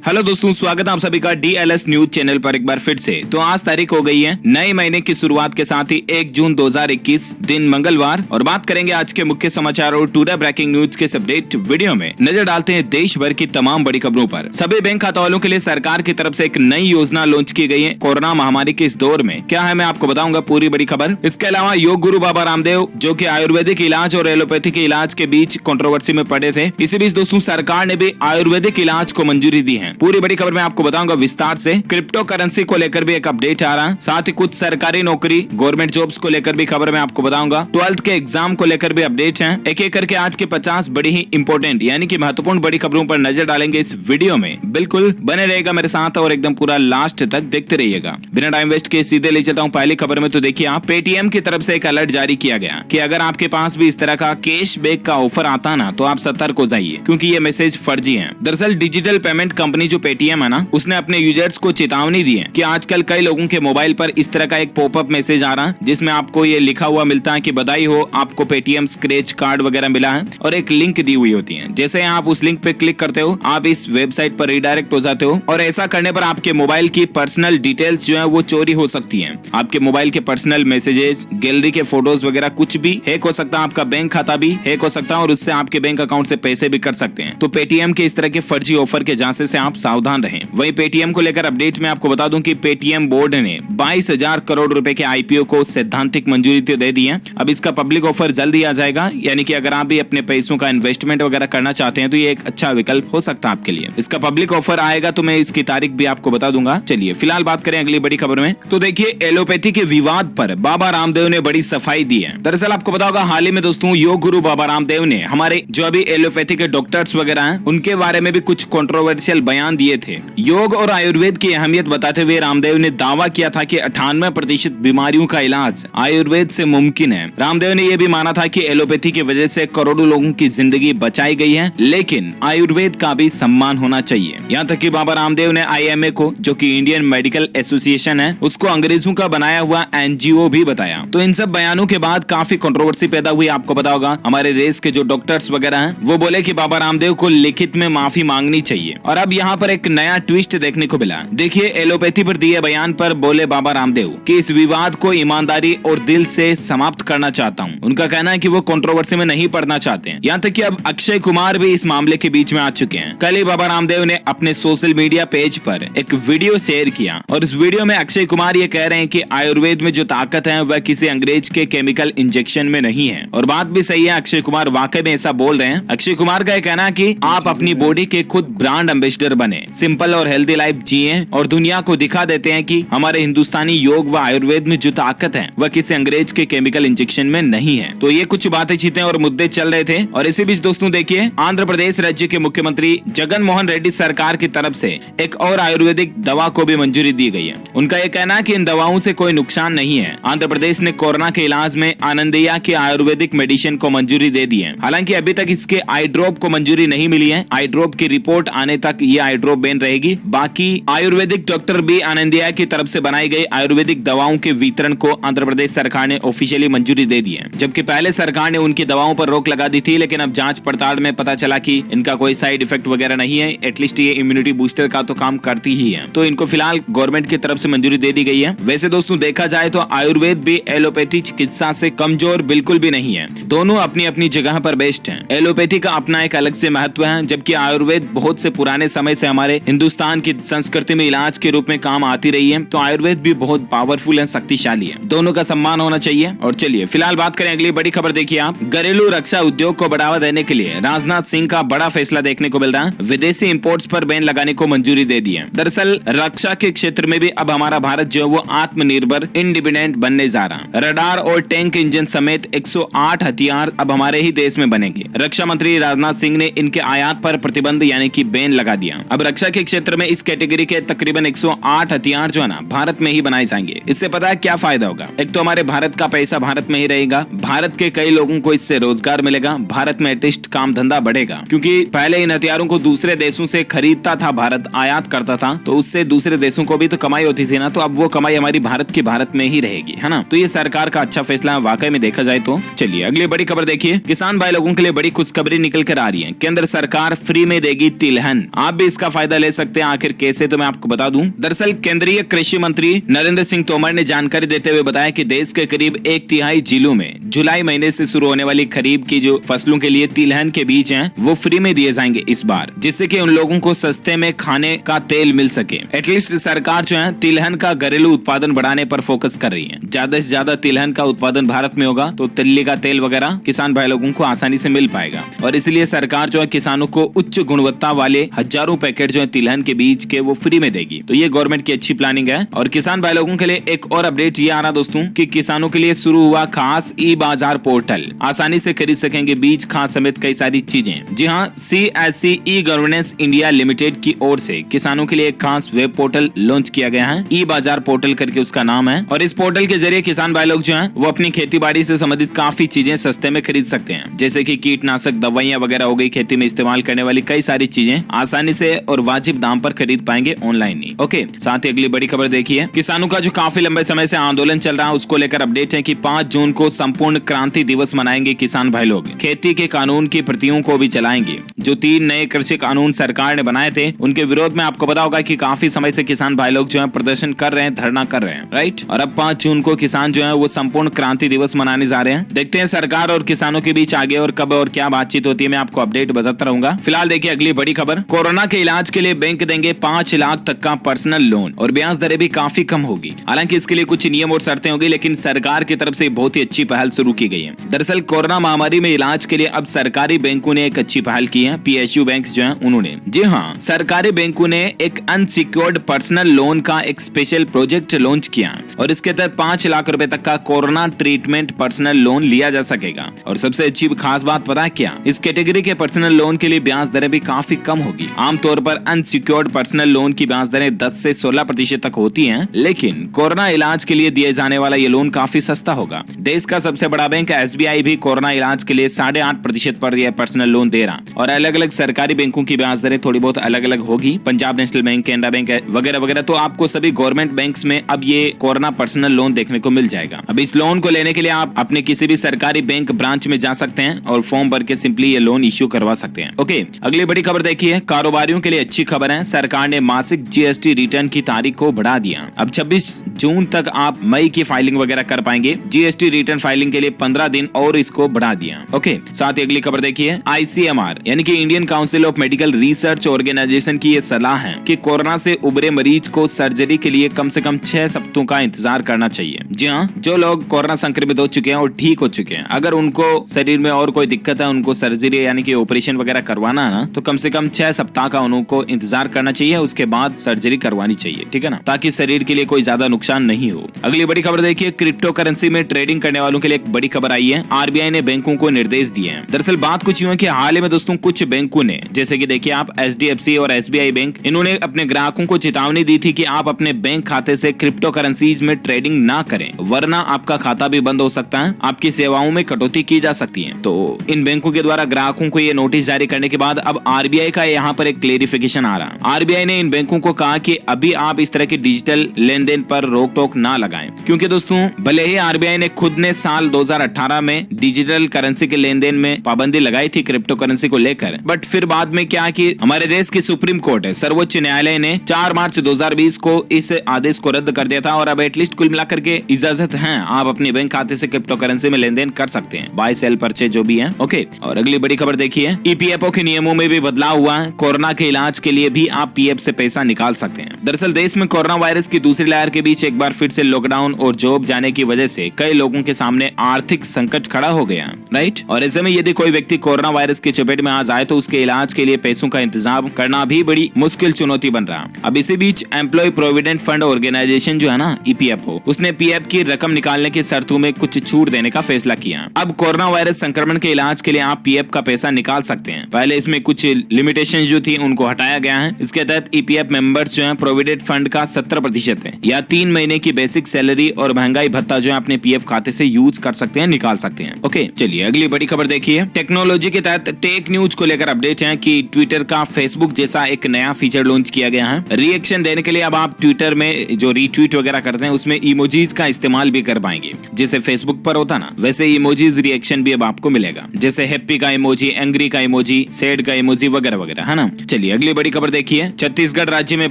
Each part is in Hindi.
हेलो दोस्तों, स्वागत है आप सभी का डीएलएस न्यूज चैनल पर एक बार फिर से। तो आज तारीख हो गई है नए महीने की शुरुआत के साथ ही 1 जून 2021 दिन मंगलवार, और बात करेंगे आज के मुख्य समाचार और टुडे ब्रेकिंग न्यूज के अपडेट वीडियो में। नजर डालते हैं देश भर की तमाम बड़ी खबरों पर। सभी बैंक खाता वालों के लिए सरकार की तरफ से एक नई योजना लॉन्च की गई है कोरोना महामारी के इस दौर में। क्या है मैं आपको बताऊंगा पूरी बड़ी खबर। इसके अलावा योग गुरु बाबा रामदेव जो की आयुर्वेदिक इलाज और एलोपैथी के इलाज के बीच कंट्रोवर्सी में पड़े थे, इसी बीच दोस्तों सरकार ने भी आयुर्वेदिक इलाज को मंजूरी दी है। पूरी बड़ी खबर में आपको बताऊंगा विस्तार से। क्रिप्टो करेंसी को लेकर भी एक अपडेट आ रहा है, साथ ही कुछ सरकारी नौकरी गवर्नमेंट जॉब्स को लेकर भी खबर में आपको बताऊंगा। 12th के एग्जाम को लेकर भी अपडेट हैं। एक एक करके आज के 50 बड़ी ही इंपॉर्टेंट यानी कि महत्वपूर्ण बड़ी खबरों पर नजर डालेंगे इस वीडियो में। बिल्कुल बने रहेगा मेरे साथ और एकदम पूरा लास्ट तक देखते रहिएगा। बिना टाइम वेस्ट के सीधे ले चलता हूँ पहली खबर में। तो देखिए आप, पेटीएम की तरफ से एक अलर्ट जारी किया गया कि अगर आपके पास भी इस तरह का कैशबैक का ऑफर आता ना तो आप सतर्क हो जाइए, क्योंकि ये मैसेज फर्जी है। दरअसल डिजिटल पेमेंट कंपनी जो पेटीएम है ना, उसने अपने यूजर्स को चेतावनी दी है कि आजकल कई लोगों के मोबाइल पर इस तरह का एक पॉपअप मैसेज आ रहा है जिसमें आपको ये लिखा हुआ मिलता है कि बधाई हो, आपको पेटीएम स्क्रैच कार्ड वगैरह मिला है, और एक लिंक दी हुई होती है। जैसे आप उस लिंक पे क्लिक करते हो आप इस वेबसाइट पर रिडायरेक्ट हो जाते हो, और ऐसा करने पर आपके मोबाइल की पर्सनल डिटेल्स जो है वो चोरी हो सकती है। आपके मोबाइल के पर्सनल मैसेजेस, गैलरी के फोटोज वगैरह कुछ भी हैक हो सकता है, आपका बैंक खाता भी हैक हो सकता है, और उससे आपके बैंक अकाउंट से पैसे भी कट सकते हैं। तो पेटीएम के इस तरह के फर्जी ऑफर के झांसे से आप सावधान रहें। वहीं पेटीएम को लेकर अपडेट में आपको बता दूं कि पेटीएम बोर्ड ने 22,000 करोड़ रुपए के आईपीओ को सैद्धांतिक मंजूरी तो दे दी है। अब इसका पब्लिक ऑफर जल्द ही आ जाएगा, यानी कि अगर आप भी अपने पैसों का इन्वेस्टमेंट वगैरह करना चाहते हैं तो ये एक अच्छा विकल्प हो सकता है आपके लिए। इसका पब्लिक ऑफर आएगा तो मैं इसकी तारीख भी आपको बता दूंगा। चलिए फिलहाल बात करें अगली बड़ी खबर में। तो देखिए एलोपैथी के विवाद पर बाबा रामदेव ने बड़ी सफाई दी है। दरअसल आपको पता होगा हाल ही में दोस्तों योग गुरु बाबा रामदेव ने हमारे जो अभी एलोपैथी के डॉक्टर्स वगैरह हैं उनके बारे में भी कुछ कंट्रोवर्शियल बयान दिए थे। योग और आयुर्वेद की अहमियत बताते हुए रामदेव ने दावा किया था कि 98% बीमारियों का इलाज आयुर्वेद से मुमकिन है। रामदेव ने यह भी माना था कि एलोपैथी की वजह से करोड़ों लोगों की जिंदगी बचाई गई है, लेकिन आयुर्वेद का भी सम्मान होना चाहिए। यहाँ तक कि बाबा रामदेव ने आईएमए को, जो कि इंडियन मेडिकल एसोसिएशन है, उसको अंग्रेजों का बनाया हुआ एनजीओ भी बताया। तो इन सब बयानों के बाद काफी कंट्रोवर्सी पैदा हुई। आपको पता होगा हमारे देश के जो डॉक्टर्स वगैरह हैं वो बोले कि बाबा रामदेव को लिखित में माफी मांगनी चाहिए। और अब यहाँ पर एक नया ट्विस्ट देखने को मिला। देखिए एलोपैथी पर दिए बयान पर बोले बाबा रामदेव कि इस विवाद को ईमानदारी और दिल से समाप्त करना चाहता हूं। उनका कहना है कि वो कंट्रोवर्सी में नहीं पड़ना चाहते हैं। यहाँ तक कि अब अक्षय कुमार भी इस मामले के बीच में आ चुके हैं। कल ही बाबा रामदेव ने अपने सोशल मीडिया पेज पर एक वीडियो शेयर किया, और इस वीडियो में अक्षय कुमार ये कह रहे हैं कि आयुर्वेद में जो ताकत है वह किसी अंग्रेज के केमिकल इंजेक्शन में नहीं है। और बात भी सही है, अक्षय कुमार वाकई में ऐसा बोल रहे हैं। अक्षय कुमार का यह कहना है कि आप अपनी बॉडी के खुद ब्रांड एम्बेसडर बने, सिंपल और हेल्दी लाइफ जिए, और दुनिया को दिखा देते हैं कि हमारे हिंदुस्तानी योग व आयुर्वेद में जो ताकत है वह किसी अंग्रेज के केमिकल इंजेक्शन में नहीं है। तो ये कुछ बातें चीतें और मुद्दे चल रहे थे। और इसी बीच दोस्तों देखिए आंध्र प्रदेश राज्य के मुख्यमंत्री जगन मोहन रेड्डी सरकार की तरफ से एक और आयुर्वेदिक दवा को भी मंजूरी दी गई है। उनका यह कहना है कि इन दवाओं से कोई नुकसान नहीं है। आंध्र प्रदेश ने कोरोना के इलाज में आनंदिया के आयुर्वेदिक मेडिसिन को मंजूरी दे दी है। हालांकि अभी तक इसके आई ड्रॉप को मंजूरी नहीं मिली है। आई ड्रॉप की रिपोर्ट आने तक ये आई ड्रॉप बैन रहेगी। बाकी आयुर्वेदिक डॉक्टर बी आनंदिया की तरफ से बनाई गई आयुर्वेदिक दवाओं के वितरण को आंध्र प्रदेश सरकार ने ऑफिशियली मंजूरी दे दी है। जबकि पहले सरकार ने उनकी दवाओं पर रोक लगा दी थी, लेकिन अब जांच पड़ताल में पता चला कि इनका कोई साइड इफेक्ट वगैरह नहीं है। एटलीस्ट ये इम्यूनिटी बूस्टर का तो काम करती ही है। तो इनको फिलहाल गवर्नमेंट की तरफ से मंजूरी दे दी गई है। वैसे दोस्तों देखा जाए तो आयुर्वेद भी एलोपैथी चिकित्सा से कमजोर बिल्कुल भी नहीं है। दोनों अपनी अपनी जगह पर बेस्ट हैं। एलोपैथी का अपना एक अलग से महत्व है, जबकि आयुर्वेद बहुत से पुराने समय से हमारे हिंदुस्तान की संस्कृति में इलाज के रूप में काम आती रही है। तो आयुर्वेद भी बहुत पावरफुल है, शक्तिशाली है। दोनों का सम्मान होना चाहिए। और चलिए फिलहाल बात करें अगली बड़ी खबर। देखिए आप, घरेलू रक्षा उद्योग को बढ़ावा देने के लिए राजनाथ सिंह का बड़ा फैसला देखने को मिल रहा है। विदेशी इंपोर्ट्स पर बैन लगाने को मंजूरी दे दी है। दरअसल रक्षा के क्षेत्र में भी अब हमारा भारत जो है वो आत्मनिर्भर इंडिपेंडेंट बनने जा रहा है। रडार और टैंक इंजन समेत 108 हथियार अब हमारे ही देश में बनेंगे। रक्षा मंत्री राजनाथ सिंह ने इनके आयात पर प्रतिबंध यानी कि बैन लगा दिया। अब रक्षा के क्षेत्र में इस कैटेगरी के तकरीबन 108 हथियार जो है ना भारत में ही बनाए जाएंगे। इससे पता है क्या फायदा होगा? एक तो हमारे भारत का पैसा भारत में ही रहेगा, भारत के कई लोगों को इससे रोजगार मिलेगा, भारत में एटलीस्ट काम धंधा बढ़ेगा। क्योंकि पहले इन हथियारों को दूसरे देशों से खरीदता था भारत, आयात करता था, तो उससे दूसरे देशों को भी तो कमाई होती थी ना। तो अब वो कमाई हमारी भारत की भारत में ही रहेगी, है ना। तो ये सरकार का अच्छा फैसला है वाकई में देखा जाए तो। चलिए अगली बड़ी खबर देखिए। किसान भाई लोगों के लिए बड़ी खुशखबरी निकल कर आ रही है। केंद्र सरकार फ्री में देगी तिलहन। आप भी इसका फायदा ले सकते हैं। आखिर कैसे, तो मैं आपको बता दूं। दरअसल केंद्रीय कृषि मंत्री नरेंद्र सिंह तोमर ने जानकारी देते हुए बताया कि देश के करीब 1/3 जिलों में जुलाई महीने से शुरू होने वाली खरीफ की जो फसलों के लिए तिलहन के बीज हैं वो फ्री में दिए जाएंगे इस बार, जिससे कि उन लोगों को सस्ते में खाने का तेल मिल सके। एटलीस्ट सरकार जो है तिलहन का घरेलू उत्पादन बढ़ाने पर फोकस कर रही है। ज्यादा से ज्यादा तिलहन का उत्पादन भारत में होगा तो तिल्ली का तेल वगैरह किसान भाई लोगों को आसानी से मिल पाएगा, और इसलिए सरकार जो है किसानों को उच्च गुणवत्ता वाले हजारों पैकेट जो है तिलहन के बीज के वो फ्री में देगी। तो ये गवर्नमेंट की अच्छी प्लानिंग है। और किसान भाई लोगों के लिए एक और अपडेट ये आ रहा दोस्तों कि किसानों के लिए शुरू हुआ खास ई बाजार पोर्टल, आसानी से खरीद सकेंगे बीज, खाद समेत कई सारी चीजें। जी हाँ, CSC e governance India limited की ओर से किसानों के लिए एक खास वेब पोर्टल लॉन्च किया गया है। ई बाजार पोर्टल करके उसका नाम है, और इस पोर्टल के जरिए किसान भाई लोग जो हैं वो अपनी खेती बाड़ी से संबंधित काफी चीजें सस्ते में खरीद सकते हैं, जैसे कि कीटनाशक दवाइयां वगैरह हो गई, खेती में इस्तेमाल करने वाली कई सारी चीजें आसानी से और वाजिब दाम पर खरीद पाएंगे ऑनलाइन ही। ओके, साथ ही अगली बड़ी खबर देखिए, किसानों का जो काफी लंबे समय से आंदोलन चल रहा है उसको लेकर अपडेट है कि 5 जून को संपूर्ण क्रांति दिवस मनाएंगे किसान भाई लोग। खेती के कानून की प्रतियों को भी चलाएंगे। जो 3 नए कृषि कानून सरकार ने बनाए थे उनके विरोध में आपको पता होगा कि काफी समय से किसान भाई लोग जो है प्रदर्शन कर रहे हैं, धरना कर रहे हैं, राइट। और अब 5 जून को किसान जो है वो संपूर्ण क्रांति दिवस मनाने जा रहे हैं। देखते हैं सरकार और किसानों के बीच आगे और कब और क्या बातचीत होती है, मैं आपको अपडेट बताता रहूंगा। फिलहाल देखिए अगली बड़ी खबर, कोरोना के इलाज के लिए बैंक देंगे 5 लाख तक का पर्सनल लोन, और ब्याज दरें भी काफी कम होगी। हालांकि इसके लिए कुछ नियम और शर्तें होगी, लेकिन सरकार की तरफ से बहुत ही अच्छी पहल शुरू की गई है। दरअसल कोरोना महामारी में इलाज के लिए अब सरकारी बैंकों ने एक अच्छी पहल की है। PSU बैंक जो है उन्होंने, जी हाँ, सरकारी बैंकों ने एक अनसिक्योर्ड पर्सनल लोन का एक स्पेशल प्रोजेक्ट लॉन्च किया, और इसके तहत 5 लाख रुपए तक का कोरोना ट्रीटमेंट पर्सनल लोन लिया जा सकेगा। और सबसे अच्छी खास बात पता है क्या, इस कैटेगरी के पर्सनल लोन के लिए ब्याज दरें भी काफी कम होगी। आमतौर पर अनसिक्योर्ड पर्सनल लोन की ब्याज दरें 10 से 16% तक होती हैं, लेकिन कोरोना इलाज के लिए दिए जाने वाला ये लोन काफी सस्ता होगा। देश का सबसे बड़ा बैंक SBI भी कोरोना इलाज के लिए 8.5% पर यह पर्सनल लोन दे रहा, और अलग अलग सरकारी बैंकों की ब्याज दरें थोड़ी बहुत अलग अलग होगी, Punjab national bank, Canara bank वगैरह वगैरह। तो आपको सभी गवर्नमेंट बैंक्स में अब ये कोरोना पर्सनल लोन देखने को मिल जाएगा। अब इस लोन को लेने के लिए आप अपने किसी भी सरकारी बैंक ब्रांच में जा सकते हैं और फॉर्म भर के सिंपली ये लोन इश्यू करवा सकते हैं। ओके, अगली बड़ी खबर देखिए, कारोबारियों के लिए अच्छी खबर है। सरकार ने मासिक GST रिटर्न की तारीख को बढ़ा दिया। अब 26 जून तक आप मई की फाइलिंग वगैरह कर पाएंगे। GST रिटर्न फाइलिंग के लिए 15 दिन और इसको बढ़ा दिया। ओके, साथ ही अगली खबर देखिए, ICMR यानी कि Indian council of medical research organisation की ये सलाह है कि कोरोना से उबरे मरीज को सर्जरी के लिए कम से कम 6 सप्ताहों का इंतजार करना चाहिए। जी हाँ, जो लोग कोरोना संक्रमित हो चुके हैं और ठीक हो चुके हैं, अगर उनको शरीर में और कोई दिक्कत है, उनको सर्जरी यानी कि ऑपरेशन वगैरह करवाना है ना, तो कम से कम 6 सप्ताह का उनको इंतजार करना चाहिए, उसके बाद सर्जरी करवानी चाहिए, ठीक है ना, ताकि शरीर के लिए कोई ज्यादा नुकसान नहीं हो। अगली बड़ी खबर देखिए, क्रिप्टो करेंसी में ट्रेडिंग करने वालों के लिए एक बड़ी खबर आई है। RBI ने बैंकों को निर्देश दिए हैं। दरअसल बात कुछ यूं है कि हाल ही में दोस्तों कुछ बैंकों ने, जैसे कि देखिए आप HDFC और SBI बैंक, इन्होंने अपने ग्राहकों को चेतावनी दी थी कि आप अपने बैंक खाते से क्रिप्टो करेंसीज में ट्रेडिंग ना करें, वरना आपका खाता भी बंद हो सकता है, आपकी सेवाओं में कटौती की जा सकती है। तो इन बैंकों के द्वारा ग्राहकों को ये नोटिस जारी करने के बाद अब RBI का यहाँ पर एक क्लेरिफिकेशन आ रहा है। RBI ने इन बैंकों को कहा कि अभी आप इस तरह की डिजिटल लेन देन पर रोक टोक ना लगाएं, क्योंकि दोस्तों भले ही RBI ने खुद ने साल 2018 में डिजिटल करेंसी के लेन देन में पाबंदी लगाई थी क्रिप्टो करेंसी को लेकर, बट फिर बाद में क्या कि हमारे देश की सुप्रीम कोर्ट है, सर्वोच्च न्यायालय ने 4 मार्च 2020 को इस आदेश को रद्द कर दिया था, और अब एटलीस्ट कुल मिलाकर के इजाजत है, आप अपने बैंक खाते से क्रिप्टो करेंसी में लेन देन कर सकते हैं, बाय सेल परचेज जो भी है। ओके, और अगली बड़ी खबर देखिए, EPFO के नियमों में भी बदलाव हुआ है। कोरोना के इलाज के लिए भी आप PF से पैसा निकाल सकते हैं। दरअसल देश में कोरोना वायरस की दूसरी लहर के बीच एक बार फिर से लॉकडाउन और जॉब जाने की वजह से कई लोगों के सामने आर्थिक संकट खड़ा हो गया, राइट। और ऐसे में यदि कोई व्यक्ति कोरोना वायरस की चपेट में आ जाए तो उसके इलाज के लिए पैसों का इंतजाम करना भी बड़ी मुश्किल चुनौती बन रहा। अब इसी बीच एम्प्लॉय प्रोविडेंट फंड ऑर्गेनाइजेशन जो है ना, EPFO, उसने PF की रकम निकालने की शर्तों में कुछ छूट देने का फैसला किया। अब कोरोना वायरस संक्रमण के इलाज के लिए आप PF का पैसा निकाल सकते हैं। पहले इसमें कुछ लिमिटेशन जो थी उनको हटाया गया है। इसके तहत EPF मेंबर्स जो है प्रोविडेंट फंड का 70% है या 3 महीने की बेसिक सैलरी और महंगाई भत्ता जो है अपने पीएफ खाते से यूज कर सकते हैं, निकाल सकते हैं। ओके, चलिए अगली बड़ी खबर देखिए। टेक्नोलॉजी के तहत टेक न्यूज को लेकर अपडेट है कि ट्विटर का फेसबुक जैसा एक नया फीचर लॉन्च किया गया है। रिएक्शन देने के लिए अब आप ट्विटर में जो रीट्वीट वगैरह करते हैं उसमें इमोजीज का इस्तेमाल भी कर पाएंगे, जैसे फेसबुक पर होता ना, वैसे इमोजीज रिएक्शन भी अब आपको मिलेगा, जैसे हैप्पी का इमोजी, एंग्री का इमोजी, सैड का इमोजी वगैरह वगैरह, है ना। चलिए अगली बड़ी खबर देखिए। छत्तीसगढ़ राज्य में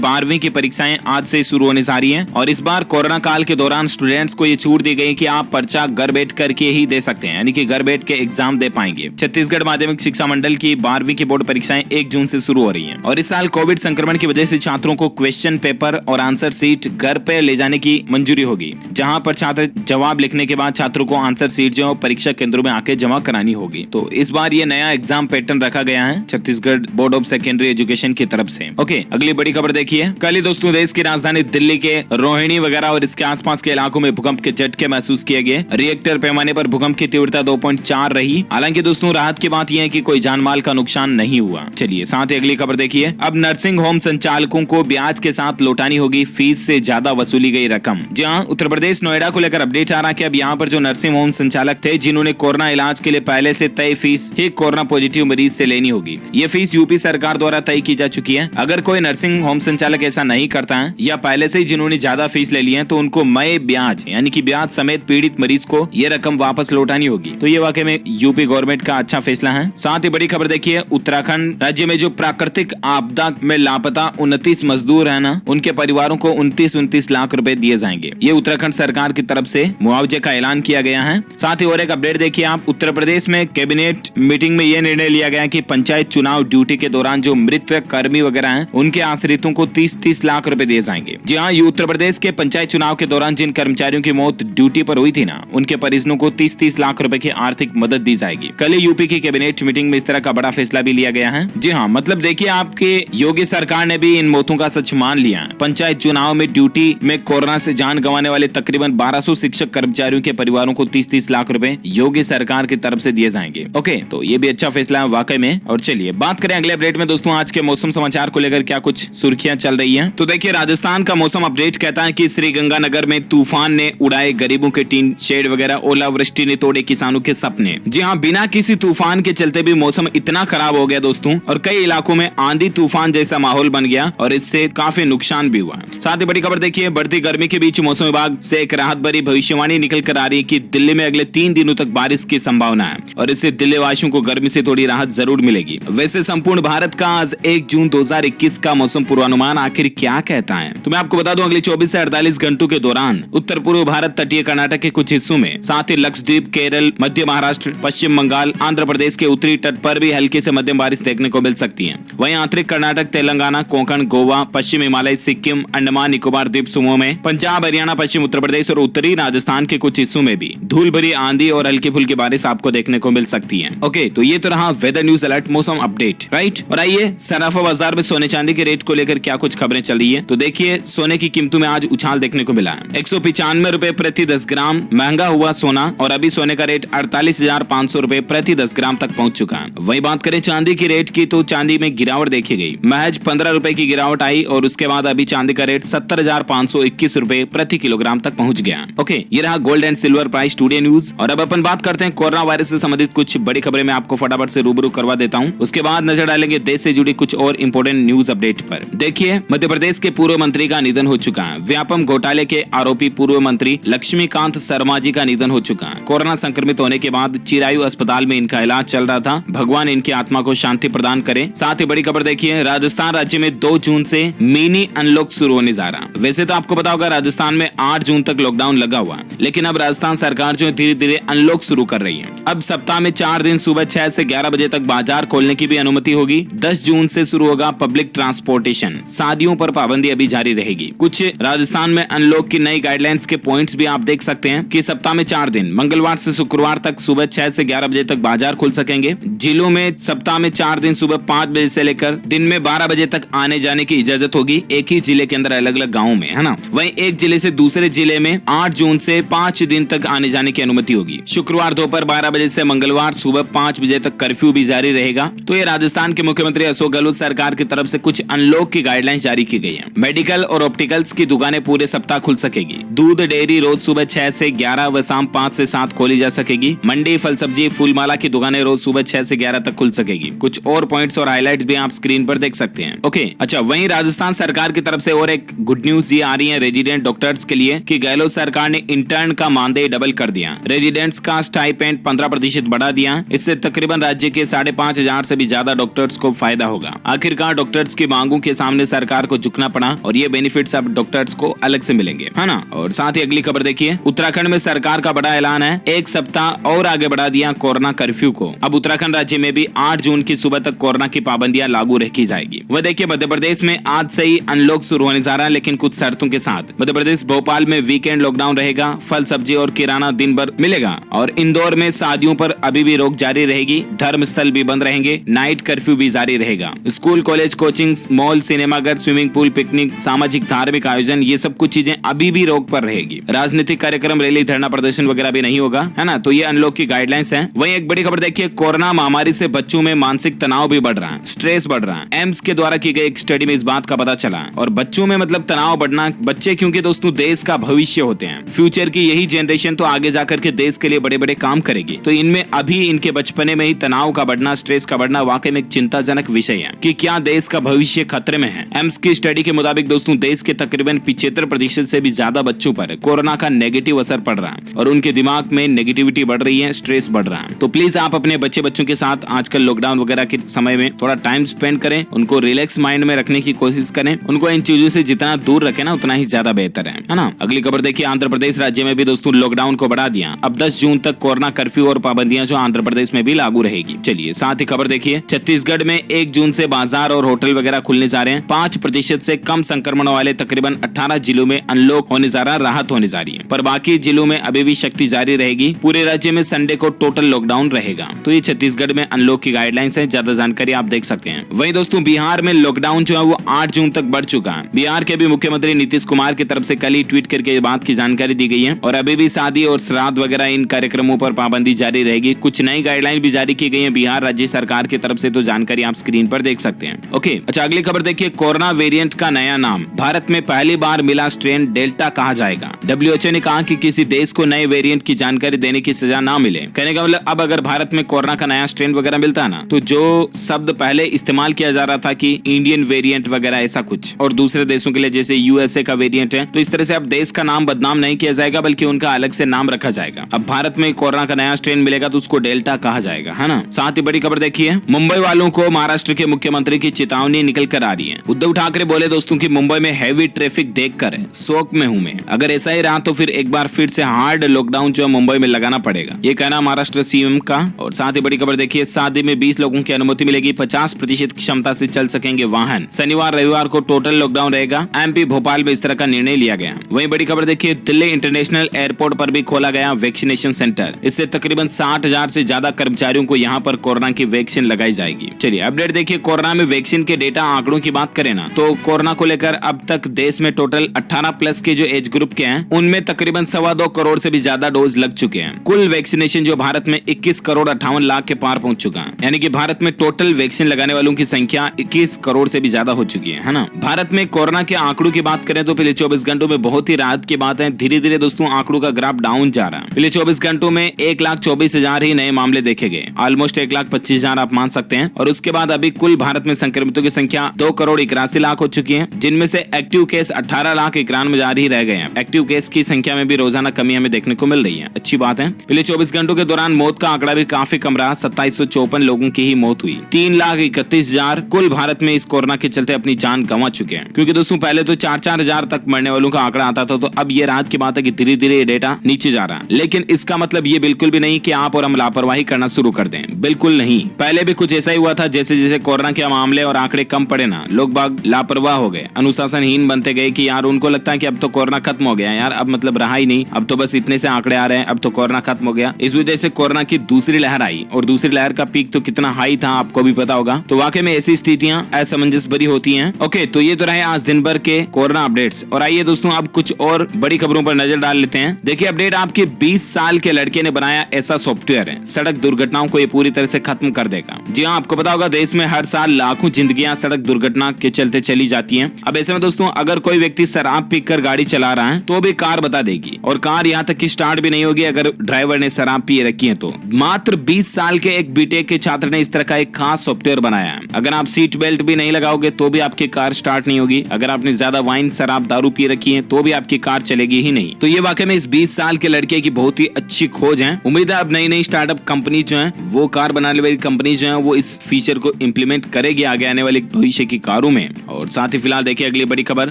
12वीं की परीक्षाएं आज से शुरू होने जा रही हैं और इस बार कोरोना काल के दौरान स्टूडेंट्स को ये छूट दी गई कि आप पर्चा घर बैठ करके ही दे सकते हैं, यानी कि घर बैठ के एग्जाम दे पाएंगे। छत्तीसगढ़ माध्यमिक शिक्षा मंडल की 12वीं की बोर्ड परीक्षाएं 1 जून से शुरू हो रही हैं और इस साल कोविड संक्रमण की वजह से छात्रों को क्वेश्चन पेपर और आंसर सीट घर पे ले जाने की मंजूरी होगी, जहां पर छात्र जवाब लिखने के बाद छात्रों को आंसर सीट जो परीक्षा केंद्रों में आके जमा करानी होगी। तो इस बार ये नया एग्जाम पैटर्न रखा गया है Chhattisgarh board of secondary education की तरफ से। ओके, अगली बड़ी खबर देखिए। कल ही दोस्तों देश की राजधानी दिल्ली के रोहिणी वगैरह और इसके आसपास के इलाकों में भूकंप के झटके महसूस किए गए। रिएक्टर पैमाने पर भूकंप की तीव्रता 2.4 रही। हालांकि दोस्तों राहत की बात यह है कि कोई जानमाल का नुकसान नहीं हुआ। चलिए साथ ही अगली खबर देखिए। अब नर्सिंग होम संचालकों को ब्याज के साथ लौटानी होगी फीस से ज्यादा वसूली गई रकम। जहां उत्तर प्रदेश नोएडा को लेकर अपडेट आ रहा है कि अब यहाँ पर जो नर्सिंग होम संचालक थे जिन्होंने कोरोना इलाज के लिए पहले से तय फीस ही कोरोना पॉजिटिव मरीज से लेनी होगी। ये फीस यूपी सरकार द्वारा तय की जा चुकी है। अगर कोई नर्सिंग होम संचालक ऐसा नहीं करता है या पहले से ही जिन्होंने ज्यादा फीस ले ली है तो उनको मई ब्याज यानी कि ब्याज समेत पीड़ित मरीज को ये रकम वापस लौटानी होगी। तो ये वाकई में यूपी गवर्नमेंट का अच्छा फैसला है। साथ ही बड़ी खबर देखिए, उत्तराखंड राज्य में जो प्राकृतिक आपदा में लापता 29 मजदूर है ना, उनके परिवारों को 29 लाख रुपए दिए जाएंगे। ये उत्तराखंड सरकार की तरफ से मुआवजे का ऐलान किया गया है। साथ ही और एक अपडेट देखिए आप, उत्तर प्रदेश में कैबिनेट मीटिंग में यह निर्णय लिया गया कि पंचायत चुनाव ड्यूटी के दौरान जो मृत कर्मी वगैरह हैं उनके आश्रितों को 30 लाख रुपए दिए जाएंगे। जी हाँ, उत्तर प्रदेश के पंचायत चुनाव के दौरान जिन कर्मचारियों की मौत ड्यूटी पर हुई थी ना, उनके परिजनों को 30 लाख रुपए की आर्थिक मदद दी जाएगी। कल ही यूपी की कैबिनेट मीटिंग में इस तरह का बड़ा फैसला भी लिया गया है। जी हाँ, मतलब देखिए आपके योगी सरकार ने भी इन मौतों का सच मान लिया है। पंचायत चुनाव में ड्यूटी में कोरोना से जान गंवाने वाले तकरीबन 1200 शिक्षक कर्मचारियों के परिवारों को 30 लाख रुपए योगी सरकार की तरफ से दिए जाएंगे। ओके, तो ये भी अच्छा फैसला है वाकई में। और चलिए बात करें अगले अपडेट में दोस्तों, आज के मौसम समाचार को लेकर क्या कुछ सुर्खियां चल रही हैं। तो देखिए राजस्थान का मौसम अपडेट कहता है कि श्रीगंगानगर में तूफान ने उड़ाए गरीबों के टीन शेड वगैरह, ओलावृष्टि ने तोड़े किसानों के सपने। जी हाँ, बिना किसी तूफान के चलते भी मौसम इतना खराब हो गया दोस्तों, और कई इलाकों में आंधी तूफान जैसा माहौल बन गया और इससे काफी नुकसान भी हुआ। साथ ही बड़ी खबर देखिए, बढ़ती गर्मी के बीच मौसम विभाग से एक राहत भरी भविष्यवाणी निकल कर आ रही है कि दिल्ली में अगले 3 दिनों तक बारिश की संभावना है और इससे दिल्ली वासियों को गर्मी से थोड़ी राहत जरूर मिलेगी। वैसे संपूर्ण भारत का आज 1 जून 2021 का मौसम पूर्वानुमान आखिर क्या कहता है, तो मैं आपको बता दूं अगले 24 से 48 घंटों के दौरान उत्तर पूर्व भारत, तटीय कर्नाटक के कुछ हिस्सों में, साथ ही लक्षद्वीप, केरल, मध्य महाराष्ट्र, पश्चिम बंगाल, आंध्र प्रदेश के उत्तरी तट पर भी हल्की से मध्यम बारिश देखने को मिल सकती है। वहीं आंतरिक कर्नाटक, तेलंगाना, कोंकण, गोवा, पश्चिम हिमालय, सिक्किम, अंडमान निकोबार द्वीप समूह में, पंजाब, हरियाणा, पश्चिम उत्तर प्रदेश और उत्तरी राजस्थान के कुछ हिस्सों में भी धूल भरी आंधी और हल्की फुल्की बारिश आपको देखने को मिल सकती है। ओके, तो ये तो रहा वेदर न्यूज अलर्ट मौसम अपडेट, राइट। और आइए सराफा बाजार में सोने चांदी के रेट को लेकर क्या कुछ खबरें चल रही है। तो देखिए सोने की कीमतों में आज उछाल देखने को मिला है। 195 रुपए प्रति 10 ग्राम महंगा हुआ सोना और अभी सोने का रेट 48,500 रुपए प्रति 10 ग्राम तक पहुंच चुका है। वही बात करें चांदी की रेट की, तो चांदी में गिरावट देखी गई, महज 15 रुपए की गिरावट आई और उसके बाद अभी चांदी का रेट 70,521 रुपए प्रति किलोग्राम तक पहुंच गया। ओके, ये रहा gold and silver price today news. और अब अपन बात करते हैं कोरोना वायरस से संबंधित कुछ बड़ी खबरें मैं आपको फटाफट से रूबरू करवा देता हूं। उसके बाद नजर डालेंगे देश से जुड़ी कुछ और इंपोर्टेंट न्यूज अपडेट पर। देखिए मध्य प्रदेश के पूर्व मंत्री का निधन हो चुका है। व्यापम घोटाले के आरोपी पूर्व मंत्री लक्ष्मीकांत शर्मा जी का निधन हो चुका है। कोरोना संक्रमित होने के बाद चिरायु अस्पताल में इनका इलाज चल रहा था। भगवान इनकी आत्मा को शांति प्रदान करे। साथ ही बड़ी खबर देखिए, राजस्थान राज्य में 2 जून से मिनी अनलॉक शुरू होने जा रहा। वैसे तो आपको पता होगा राजस्थान में 8 जून तक लॉकडाउन लगा हुआ, लेकिन अब राजस्थान सरकार जो धीरे धीरे अनलॉक शुरू कर रही है। अब सप्ताह में 4 दिन सुबह 6 से 11 बजे तक बाजार खोलने की भी अनुमति होगी। 10 जून से शुरू होगा पब्लिक ट्रांसपोर्टेशन। शादियों पर पाबंदी अभी जारी रहेगी। कुछ राजस्थान में अनलॉक की नई गाइडलाइंस के पॉइंट्स भी आप देख सकते हैं कि सप्ताह में 4 दिन मंगलवार से शुक्रवार तक सुबह 6 से 11 बजे तक बाजार खुल सकेंगे। जिलों में सप्ताह में 4 दिन सुबह 5 बजे से लेकर दिन में 12 बजे तक आने जाने की इजाजत होगी, एक ही जिले के अंदर अलग अलग गाँव में, है ना। वहीं एक जिले से दूसरे जिले में 8 जून से 5 दिन तक आने जाने की अनुमति होगी। शुक्रवार दोपहर 12 बजे से मंगलवार सुबह 5 बजे तक कर्फ्यू भी जारी रहेगा। तो ये राजस्थान के मुख्यमंत्री अशोक गहलोत सरकार की तरफ से कुछ अनलॉक की गाइडलाइंस जारी की गई है। मेडिकल और ऑप्टिकल्स की दुकानें पूरे सप्ताह खुल सकेगी। दूध डेयरी रोज सुबह 6 से 11 व शाम 5 से 7 खोली जा सकेगी। मंडी, फल सब्जी, फूलमाला की दुकानें रोज सुबह 6 से 11 तक खुल सकेगी। कुछ और पॉइंट्स और हाईलाइट्स भी आप स्क्रीन पर देख सकते हैं। ओके, अच्छा, वहीं राजस्थान सरकार की तरफ से और एक गुड न्यूज ये आ रही है रेजिडेंट डॉक्टर्स के लिए कि गहलोत सरकार ने इंटर्न का मानदेय डबल कर दिया। रेजिडेंट्स का स्टाइपेंड 15% बढ़ा दिया। इससे तकरीबन राज्य के 5,500 से भी ज्यादा डॉक्टर्स को फायदा होगा। आखिरकार डॉक्टर्स की मांगों के सामने सरकार को झुकना पड़ा और ये बेनिफिट्स अब डॉक्टर्स को अलग से मिलेंगे, है ना। और साथ ही अगली खबर देखिए, उत्तराखंड में सरकार का बड़ा ऐलान है, एक सप्ताह और आगे बढ़ा दिया कोरोना कर्फ्यू को। अब उत्तराखंड राज्य में भी 8 जून की सुबह तक कोरोना की पाबंदियां लागू रखी जाएगी। वह देखिए, मध्य प्रदेश में आज से ही अनलॉक शुरू होने जा रहा है, लेकिन कुछ शर्तों के साथ। मध्य प्रदेश भोपाल में वीकेंड लॉकडाउन रहेगा, फल सब्जी और किराना दिन भर मिलेगा। और इंदौर में शादियों पर अभी भी रोक जारी रहेगी, धर्म स्थल भी बंद रहेंगे, नाइट कर्फ्यू भी जारी रहेगा। स्कूल, कॉलेज, कोचिंग, मॉल, सिनेमाघर, स्विमिंग पूल, पिकनिक, सामाजिक धार्मिक आयोजन, ये सब कुछ चीजें अभी भी रोक पर रहेगी। राजनीतिक कार्यक्रम, रैली, धरना प्रदर्शन वगैरह भी नहीं होगा, है ना। तो ये अनलॉक की गाइडलाइंस है। वहीं एक बड़ी खबर देखिए, कोरोना महामारी से बच्चों में मानसिक तनाव भी बढ़ रहा है, स्ट्रेस बढ़ रहा है। एम्स के द्वारा की गई एक स्टडी में इस बात का पता चला। और बच्चों में मतलब तनाव बढ़ना, बच्चे क्योंकि दोस्तों देश का भविष्य होते हैं, फ्यूचर की यही जनरेशन तो आगे जाकर के देश के लिए बड़े बड़े काम करेगी। तो इनमें अभी इनके बचपने में ही तनाव का बढ़ना, स्ट्रेस का बढ़ना वाकई में एक चिंताजनक विषय है कि क्या देश का भविष्य खतरे में है। एम्स की स्टडी के मुताबिक दोस्तों देश के तकरीबन 75% से भी ज्यादा बच्चों पर कोरोना का नेगेटिव असर पड़ रहा है और उनके दिमाग में नेगेटिविटी बढ़ रही है, स्ट्रेस बढ़ रहा है। तो प्लीज आप अपने बच्चों के साथ आजकल लॉकडाउन वगैरह के समय में थोड़ा टाइम स्पेंड करें, उनको रिलैक्स माइंड में रखने की कोशिश करें, उनको इन चीजों से जितना दूर रखें ना उतना ही ज्यादा बेहतर है ना। अगली खबर देखिए, आंध्र प्रदेश राज्य में भी दोस्तों लॉकडाउन को बढ़ा दिया। अब 10 जून तक कोरोना कर्फ्यू और पाबंदियां जो आंध्र प्रदेश में भी लागू रहेगी। चलिए साथ ही खबर देखिए, छत्तीसगढ़ में 1 जून से बाजार और होटल वगैरह खुलने जा रहे हैं। 5% से कम संक्रमण वाले तकरीबन 18 जिलों में अनलॉक होने जा रहा, राहत होने जा रही है, पर बाकी जिलों में अभी भी सख्ती जारी रहेगी। पूरे राज्य में संडे को टोटल लॉकडाउन रहेगा। तो ये छत्तीसगढ़ में अनलॉक की गाइडलाइंस है, ज्यादा जानकारी आप देख सकते हैं। वहीं दोस्तों बिहार में लॉकडाउन जो है वो 8 जून तक बढ़ चुका है। बिहार के भी मुख्यमंत्री नीतीश कुमार की तरफ से कल ही ट्वीट करके ये बात की जानकारी दी गई है। और अभी भी शादी और श्राद्ध वगैरह इन कार्यक्रमों पर पाबंदी जारी रहेगी। कुछ नई गाइडलाइन भी जारी की गई है बिहार राज्य सरकार की तरफ से, तो जानकारी आप स्क्रीन पर देख सकते हैं। ओके, अच्छा, अगली खबर देखिए, कोरोना वेरिएंट का नया नाम, भारत में पहली बार मिला स्ट्रेन डेल्टा कहा जाएगा। WHO ने कहा कि किसी देश को नए वेरिएंट की जानकारी देने की सजा ना मिले। कहने का मतलब अब अगर भारत में कोरोना का नया स्ट्रेन वगैरह मिलता है ना, तो जो शब्द पहले इस्तेमाल किया जा रहा था कि इंडियन वेरिएंट वगैरह ऐसा कुछ, और दूसरे देशों के लिए जैसे USA का वेरिएंट है, तो इस तरह से अब देश का नाम बदनाम नहीं किया जाएगा बल्कि उनका अलग से नाम रखा जाएगा। अब भारत में कोरोना का नया स्ट्रेन मिलेगा तो उसको डेल्टा कहा जाएगा, है ना। साथ ही बड़ी खबर देखिए, मुंबई वालों को महाराष्ट्र के मुख्यमंत्री की चेतावनी निकल कर आ रही है। उद्धव ठाकरे बोले दोस्तों कि मुंबई में हैवी ट्रैफिक देखकर शौक में हूं मैं, अगर ऐसा ही रहा तो फिर एक बार फिर से हार्ड लॉकडाउन जो मुंबई में लगाना पड़ेगा, ये कहना महाराष्ट्र CM का। और साथ ही बड़ी खबर देखिए, शादी में 20 लोगों की अनुमति मिलेगी, 50% क्षमता से चल सकेंगे वाहन। शनिवार रविवार को टोटल लॉकडाउन रहेगा। MP भोपाल में इस तरह का निर्णय लिया गया। वहीं बड़ी खबर देखिए, दिल्ली इंटरनेशनल एयरपोर्ट पर भी खोला गया वैक्सीनेशन सेंटर। इससे तकरीबन 60,000 से ज्यादा कर्मचारियों को यहाँ पर कोरोना की वैक्सीन लगाई जाएगी। चलिए अपडेट देखिए, कोरोना में वैक्सीन के डेटा आंकड़ों की बात करें ना, तो कोरोना को लेकर अब तक देश में टोटल 18+ के जो एज ग्रुप के हैं उनमें तकरीबन 2.25 करोड़ से भी ज्यादा डोज लग चुके हैं। कुल वैक्सीनेशन जो भारत में 21 करोड़ 58 लाख के पार पहुंच चुका है, यानी कि भारत में टोटल वैक्सीन लगाने वालों की संख्या 21 करोड़ से भी ज्यादा हो चुकी है ना। भारत में कोरोना के आंकड़ों की बात करें तो पिछले 24 घंटों में बहुत ही राहत की बात है। धीरे धीरे दोस्तों आंकड़ों का ग्राफ डाउन जा रहा है। पिछले 24 घंटों में 1,24,000 ही नए मामले देखे गए, ऑलमोस्ट 1,25,000 आप मान सकते हैं। और उसके बाद अभी कुल भारत में संक्रमितों की संख्या 2 करोड़ 81 लाख हो चुकी है, जिनमें से एक्टिव केस 18,91,000 ही रह गए हैं। एक्टिव केस की संख्या में भी रोजाना कमी हमें देखने को मिल रही है, अच्छी बात है। पिछले 24 घंटों के दौरान मौत का आंकड़ा भी काफी कम रहा, 2754 लोगों की ही मौत हुई। 3,31,000 कुल भारत में इस कोरोना के चलते अपनी जान गंवा चुके हैं। क्योंकि दोस्तों पहले तो 4-4 हजार तक मरने वालों का आंकड़ा आता था, तो अब ये राहत की बात है कि धीरे धीरे ये डेटा नीचे जा रहा है। लेकिन इसका मतलब ये बिल्कुल भी नहीं कि आप और हम लापरवाही करना शुरू कर दें, बिल्कुल नहीं। पहले भी कुछ ऐसा ही हुआ था, जैसे जैसे कोरोना के मामले और आंकड़े कम पड़े ना, लोग बाग लापरवाह हो गए, अनुशासनहीन बनते गए कि यार उनको लगता है कि अब तो कोरोना खत्म हो गया यार, अब मतलब रहा ही नहीं, अब तो बस इतने से आंकड़े आ रहे हैं, अब तो कोरोना खत्म हो गया। इस वजह से कोरोना की दूसरी लहर आई और दूसरी लहर का पीक तो कितना हाई था आपको भी पता होगा। तो वाकई में ऐसी स्थितियां असमंजस भरी होती हैं। ओके, तो ये तो रहे आज दिन भर के कोरोना अपडेट्स। और आइए दोस्तों अब कुछ और बड़ी खबरों पर नजर डाल लेते हैं। देखिए अपडेट, आपके 20 साल के लड़के ने बनाया ऐसा सॉफ्टवेयर है, सड़क दुर्घटनाओं को ये पूरी तरह से खत्म कर देगा। जी हाँ, आपको पता होगा देश में हर साल लाखों जिंदगियां सड़क दुर्घटना के चलते चली जाती हैं। अब ऐसे में दोस्तों अगर कोई व्यक्ति शराब पीकर गाड़ी चला रहा है तो भी कार बता देगी, और कार यहाँ तक कि स्टार्ट भी नहीं होगी अगर ड्राइवर ने शराब पी रखी है तो। मात्र 20 साल के एक बीटेक के छात्र ने इस तरह का एक खास सॉफ्टवेयर बनाया है। अगर आप सीट बेल्ट भी नहीं लगाओगे तो भी आपकी कार स्टार्ट नहीं होगी, अगर आपने ज्यादा वाइन शराब दारू पी रखी है तो भी आपकी कार चलेगी ही नहीं। तो ये वाकई में इस 20 साल के लड़के की बहुत ही अच्छी खोज है। उम्मीद है अब नई नई स्टार्टअप कंपनी जो है, वो कार बनाने वाली कंपनी जो है, वो इस फीचर को इम्प्लीमेंट करेगी आगे आने वाली भविष्य की कारों में। और साथ ही फिलहाल देखिए अगली बड़ी खबर,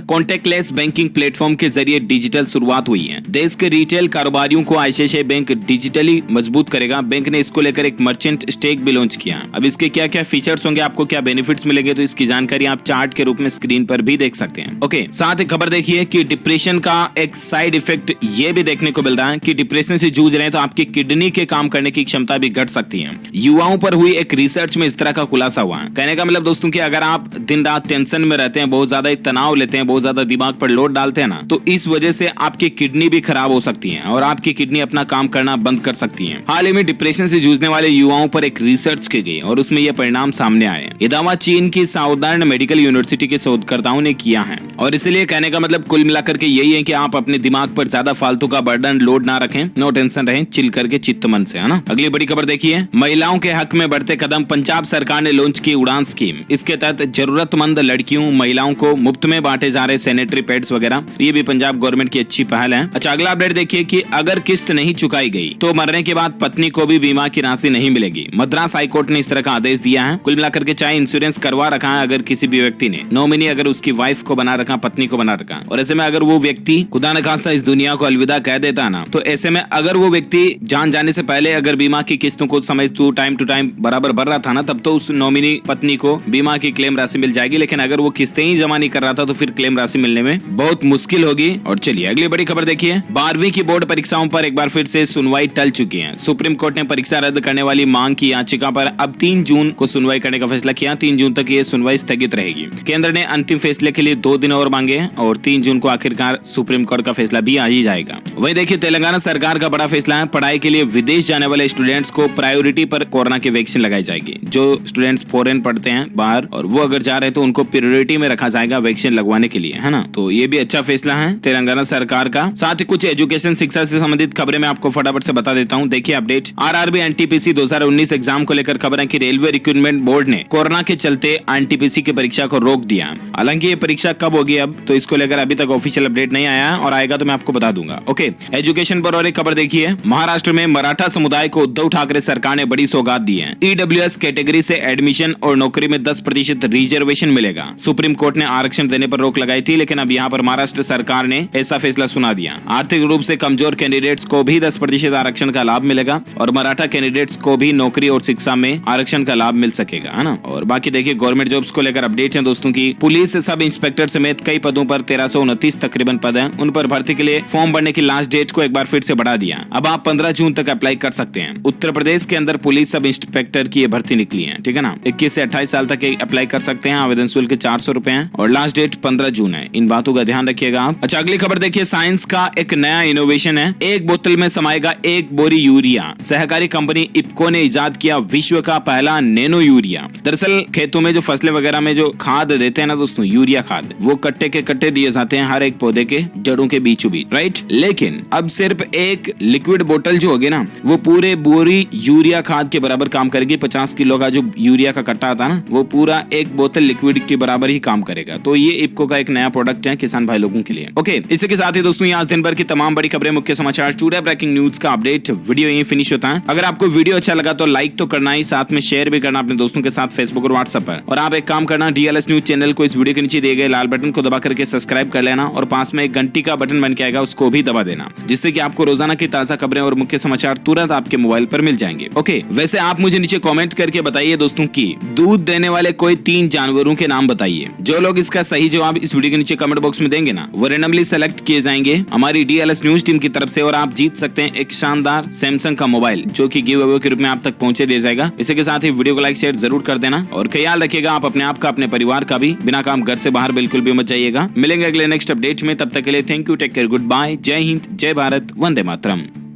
कॉन्टेक्टलेस बैंकिंग प्लेटफॉर्म के जरिए डिजिटल शुरुआत हुई है। देश के रिटेल कारोबारियों को आईसीआईसीआई बैंक डिजिटली मजबूत करेगा। बैंक ने इसको लेकर एक मर्चेंट स्टेक भी लॉन्च किया। अब इसके क्या क्या फीचर्स होंगे, आपको क्या बेनिफिट्स मिलेंगे, तो इसकी जानकारी आप चार्ट के रूप में स्क्रीन पर भी देख सकते हैं। ओके, साथ ही खबर देखिए कि डिप्रेशन का एक साइड इफेक्ट ये भी देखने को मिल रहा है कि डिप्रेशन से जूझ रहे हैं तो आपकी किडनी के काम करने की क्षमता भी घट सकती है। युवाओं पर हुई एक रिसर्च में इस तरह का खुलासा हुआ है। कहने का मतलब दोस्तों कि अगर आप दिन रात टेंशन में रहते हैं, बहुत ज्यादा तनाव लेते हैं, बहुत ज्यादा दिमाग पर लोड डालते हैं ना, तो इस वजह से आपकी किडनी भी खराब हो सकती है और आपकी किडनी अपना काम करना बंद कर सकती है। हाल ही में डिप्रेशन से जूझने वाले युवाओं पर एक रिसर्च की गई और उसमें यह परिणाम सामने आए। ये दावा चीन की साउदर्न मेडिकल यूनिवर्सिटी के शोधकर्ताओं ने किया है और इसलिए कहने का मतलब कुल मिलाकर के यही है कि आप अपने दिमाग पर ज्यादा फालतू का बर्डन लोड ना रखें, नो टेंशन रहें, चिल करके चित्त मन से, है ना। अगली बड़ी खबर देखिए, महिलाओं के हक में बढ़ते कदम, पंजाब सरकार ने लॉन्च की उड़ान स्कीम। इसके तहत जरूरतमंद लड़कियों महिलाओं को मुफ्त में बांटे जा रहे सैनिटरी पैड्स वगैरह, ये भी पंजाब गवर्नमेंट की अच्छी पहल है। अच्छा, अगला अपडेट देखिए कि अगर किस्त नहीं चुकाई गई तो मरने के बाद पत्नी को भी बीमा की राशि नहीं मिलेगी। मद्रास हाईकोर्ट ने इस तरह का आदेश दिया है। कुल मिलाकर के चाहे इंश्योरेंस करवा रखा है अगर किसी भी व्यक्ति ने, नॉमिनी अगर उसकी वाइफ को बना रखा, पत्नी को बना रखा, और ऐसे में अगर वो व्यक्ति खुदा न खास्ता इस दुनिया को अलविदा कह देता है ना, तो ऐसे में अगर वो व्यक्ति जान जाने से पहले अगर बीमा की किस्तों को समय टू टाइम बराबर भर रहा था ना, तब तो उस नॉमिनी पत्नी को बीमा की क्लेम राशि मिल जाएगी। लेकिन अगर वो किस्तें ही जमा नहीं कर रहा था तो फिर क्लेम राशि मिलने में बहुत मुश्किल होगी। और चलिए अगली बड़ी खबर देखिए, 12वीं की बोर्ड परीक्षाओं पर एक बार फिर से सुनवाई टल चुकी है। सुप्रीम कोर्ट ने परीक्षा रद्द करने वाली मांग की याचिका पर अब 3 जून को सुनवाई करने का फैसला किया। 3 जून तक ये सुनवाई स्थगित रहेगी। केंद्र ने अंतिम फैसले के लिए 2 दिन और मांगे और 3 जून को आखिरकार सुप्रीम कोर्ट का फैसला भी आ ही जाएगा। वहीं देखिए तेलंगाना सरकार का बड़ा फैसला है, पढ़ाई के लिए विदेश जाने वाले स्टूडेंट्स को प्रायोरिटी पर कोरोना की वैक्सीन लगाई जाएगी। जो स्टूडेंट्स फॉरेन पढ़ते हैं बाहर और वो अगर जा रहे हैं तो उनको प्रायोरिटी में रखा जाएगा वैक्सीन लगवाने के लिए, है ना। तो ये भी अच्छा फैसला है तेलंगाना सरकार का। साथ ही कुछ एजुकेशन शिक्षा से संबंधित खबरें मैं आपको फटाफट से बता देता हूँ। देखिए अपडेट, आरआरबी एनटीपीसी 2019 एग्जाम को लेकर खबर है कि रेलवे रिक्रूटमेंट बोर्ड ने कोरोना के चलते एनटीपीसी की परीक्षा को रोक दिया। हालांकि ये परीक्षा कब होगी अब तो इसको लेकर अभी तक ऑफिशियल अपडेट नहीं आया और आएगा तो मैं आपको बता दूंगा। ओके, एजुकेशन पर और एक खबर देखिए, महाराष्ट्र में मराठा समुदाय को उद्धव ठाकरे सरकार ने बड़ी सौगात दी है। ईडब्ल्यूएस कैटेगरी से एडमिशन और नौकरी में 10% रिजर्वेशन मिलेगा। सुप्रीम कोर्ट ने आरक्षण देने पर रोक लगाई थी, लेकिन अब यहाँ पर महाराष्ट्र सरकार ने ऐसा फैसला सुना दिया। आर्थिक रूप से कमजोर कैंडिडेट्स को भी 10% आरक्षण का लाभ मिलेगा और मराठा कैंडिडेट्स को भी नौकरी और शिक्षा में आरक्षण का लाभ मिल सकेगा, है ना। और बाकी देखिए गवर्नमेंट जॉब्स को लेकर अपडेट है दोस्तों की, पुलिस सब इंस्पेक्टर समेत कई पदों पर 1329 तकरीबन पद हैं। उन पर भर्ती के लिए फॉर्म भरने की लास्ट डेट को एक बार फिर से बढ़ा दिया। अब आप 15 जून तक अप्लाई कर सकते हैं। उत्तर प्रदेश के अंदर पुलिस सब इंस्पेक्टर की भर्ती निकली है, ठीक है ना। 21 से 28 साल तक अप्लाई कर सकते हैं। आवेदन शुल्क 400 रुपए है और लास्ट डेट 15 जून है। इन बातों का ध्यान रखिएगा आप। अच्छा, अगली खबर देखिए, साइंस का एक नया इनोवेशन है, एक बोतल में समाएगा 1 बोरी यूरिया। सहकारी कंपनी इप्को ने इजाद किया विश्व का पहला नैनो यूरिया। दरअसल खेतों में जो फसलें वगैरह में जो खाद देते हैं ना दोस्तों, यूरिया खाद, वो कट्टे के कट्टे दिए जाते हैं हर एक पौधे के जड़ों के बीचों बीच, राइट। लेकिन अब सिर्फ एक लिक्विड बोतल जो होगी ना, वो पूरे बोरी यूरिया खाद के बराबर काम करेगी। 50 किलो का जो यूरिया का कट्टा आता है ना, वो पूरा एक बोतल लिक्विड के बराबर ही काम करेगा। तो ये इप्को का एक नया प्रोडक्ट है किसान भाई लोगों के लिए। ओके, इसी के साथ ही दोस्तों आज दिन भर की तमाम बड़ी खबरें, मुख्य समाचार, टुडे ब्रेकिंग न्यूज का अपडेट वीडियो यहीं फिनिश होता है। अगर आपको वीडियो अच्छा लगा तो लाइक तो करना ही, साथ में शेयर भी करना अपने दोस्तों के साथ फेसबुक और व्हाट्सएप पर। और आप एक काम करना, डीएलएस न्यूज चैनल को इस वीडियो के नीचे दिए गए लाल बटन को दबा करके सब्सक्राइब कर लेना और पास में एक घंटी का बटन बन के आएगा, उसको भी दबा देना, जिससे कि आपको रोजाना की ताजा खबरें और मुख्य समाचार तुरंत आपके मोबाइल पर मिल जाएंगे। ओके, वैसे आप मुझे नीचे कमेंट करके बताइए दोस्तों की दूध देने वाले कोई 3 जानवरों के नाम बताइए। जो लोग इसका सही जवाब इस वीडियो के नीचे कमेंट बॉक्स में देंगे ना, वो रैंडमली सेलेक्ट किए जाएंगे हमारी डीएलएस न्यूज टीम की तरफ से और आप जीत सकते हैं एक शानदार सैमसंग का मोबाइल, जो कि गिव अवे के रूप में आप तक पहुंचे दिया जाएगा। इसी के साथ ही वीडियो को लाइक शेयर जरूर कर देना और ख्याल रखिएगा आप अपने आप का, अपने परिवार का भी। बिना काम घर से बाहर बिल्कुल भी मत जाइएगा। मिलेंगे अगले नेक्स्ट अपडेट में, तब तक के लिए thank you, take care, good bye, जय हिंद, जय भारत, वंदे मातरम।